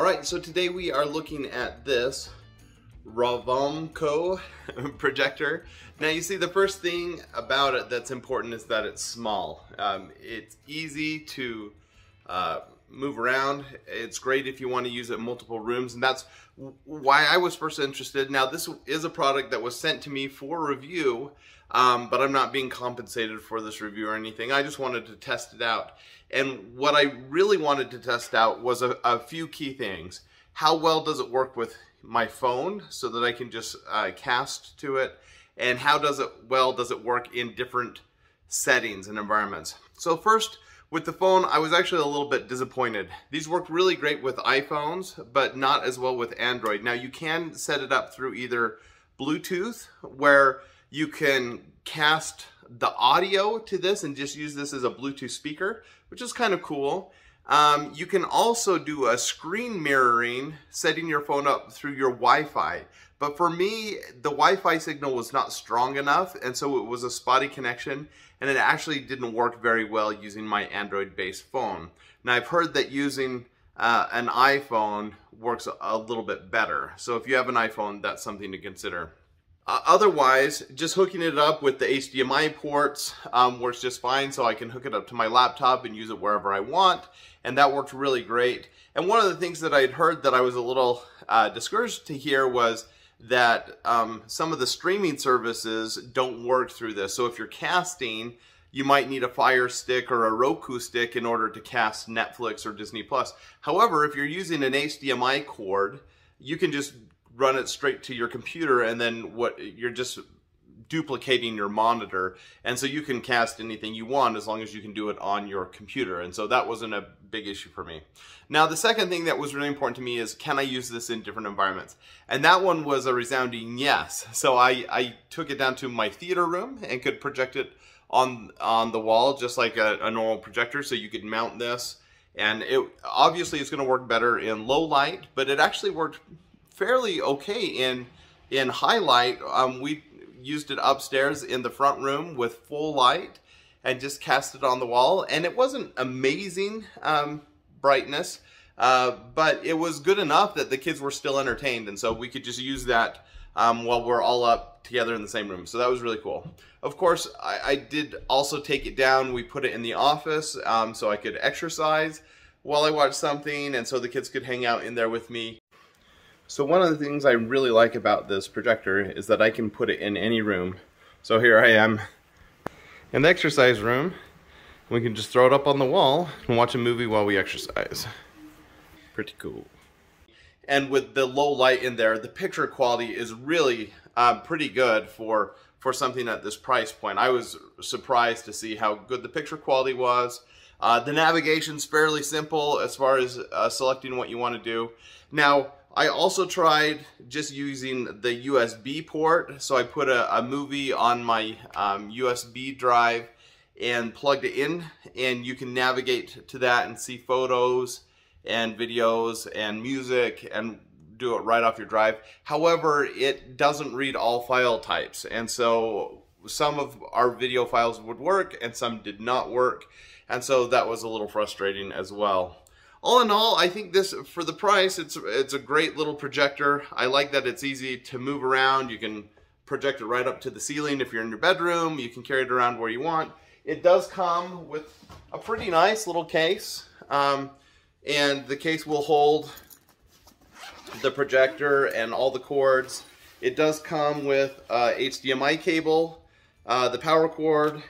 Alright, so today we are looking at this Rovomko projector. Now you see, the first thing about it that's important is that it's small. It's easy to move around. It's great if you want to use it in multiple rooms, and that's why I was first interested. Now this is a product that was sent to me for review, but I'm not being compensated for this review or anything. I just wanted to test it out. And what I really wanted to test out was a few key things. How well does it work with my phone so that I can just cast to it? And how does it work in different settings and environments? So first, with the phone, I was actually a little bit disappointed. These work really great with iPhones, but not as well with Android. Now you can set it up through either Bluetooth, where you can cast the audio to this and just use this as a Bluetooth speaker, which is kind of cool. You can also do a screen mirroring, setting your phone up through your Wi-Fi. But for me, the Wi-Fi signal was not strong enough, and so it was a spotty connection, and it actually didn't work very well using my Android-based phone. Now I've heard that using an iPhone works a little bit better. So if you have an iPhone, that's something to consider. Otherwise, just hooking it up with the HDMI ports works just fine, so I can hook it up to my laptop and use it wherever I want, and that worked really great. And one of the things that I'd heard that I was a little discouraged to hear was that some of the streaming services don't work through this. So if you're casting, you might need a Fire Stick or a Roku stick in order to cast Netflix or Disney+. However, if you're using an HDMI cord, you can just run it straight to your computer, and then you're just duplicating your monitor, and so you can cast anything you want as long as you can do it on your computer. And so that wasn't a big issue for me. Now the second thing that was really important to me is, can I use this in different environments? And that one was a resounding yes. So I took it down to my theater room and could project it on the wall just like a normal projector. So you could mount this, and obviously it's going to work better in low light, but it actually worked fairly okay in high light. We used it upstairs in the front room with full light and just cast it on the wall, and it wasn't amazing brightness, but it was good enough that the kids were still entertained, and so we could just use that while we're all up together in the same room. So that was really cool. Of course, I did also take it down. We put it in the office so I could exercise while I watched something, and so the kids could hang out in there with me. So one of the things I really like about this projector is that I can put it in any room. So here I am in the exercise room. We can just throw it up on the wall and watch a movie while we exercise. Pretty cool. And with the low light in there, the picture quality is really pretty good for something at this price point. I was surprised to see how good the picture quality was. The navigation's fairly simple as far as selecting what you want to do. Now, I also tried just using the USB port. So I put a movie on my USB drive and plugged it in, and you can navigate to that and see photos and videos and music and do it right off your drive. However, it doesn't read all file types, and so some of our video files would work and some did not work, and so that was a little frustrating as well. All in all, I think this, for the price, it's a great little projector. I like that it's easy to move around. You can project it right up to the ceiling if you're in your bedroom. You can carry it around where you want. It does come with a pretty nice little case, and the case will hold the projector and all the cords. It does come with HDMI cable, the power cord.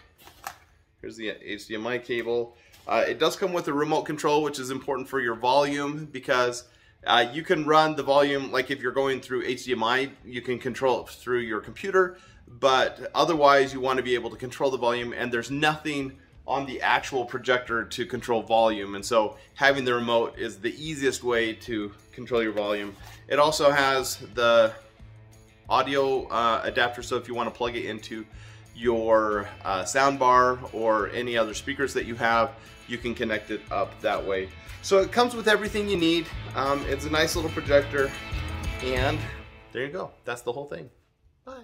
Here's the HDMI cable. It does come with a remote control, which is important for your volume, because you can run the volume, like if you're going through HDMI, you can control it through your computer, but otherwise you want to be able to control the volume, and there's nothing on the actual projector to control volume, and so having the remote is the easiest way to control your volume. It also has the audio adapter, so if you want to plug it into your sound bar or any other speakers that you have, you can connect it up that way. So it comes with everything you need. It's a nice little projector, and there you go. That's the whole thing. Bye.